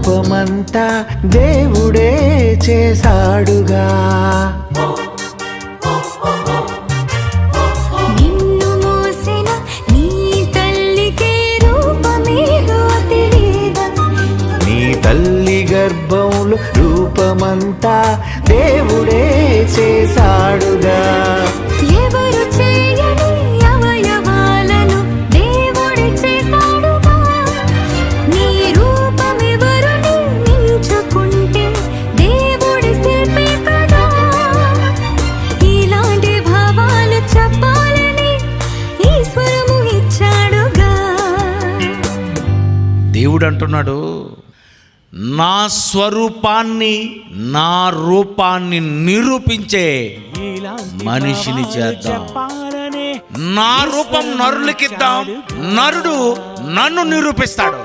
రూపమంతా దేవుడే చేశాడుగా. నిన్ను మోసిన నీ తల్లికే రూపమేదో తెలియదా? నీ తల్లి గర్భంలో రూపమంతా దేవుడే చేశాడుగా. ఎవరు చేయని అవయవాలను దేవుడే చేశాడుగా. నీ రూపమెవరు నిర్మించుకుంటే దేవుడి శిల్పే కదా. ఇలాంటి భావాలు చెప్పాలని ఈశ్వరము ఇచ్చాడుగా. దేవుడు అంటున్నాడు, నా స్వరూపాన్ని నా రూపాన్ని నిరూపించే మనిషిని చేద్దాం. నా రూపం నరులకిద్దాం, నరుడు నన్ను నిరూపిస్తాడు.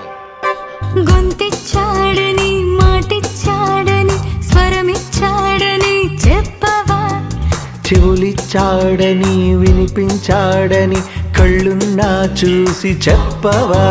గొంతిచ్చాడని మాటిచ్చాడని స్వరమిచ్చాడని చెప్పవా? చెవులిచ్చాడని వినిపించాడని కళ్ళున్నా చూసి చెప్పవా?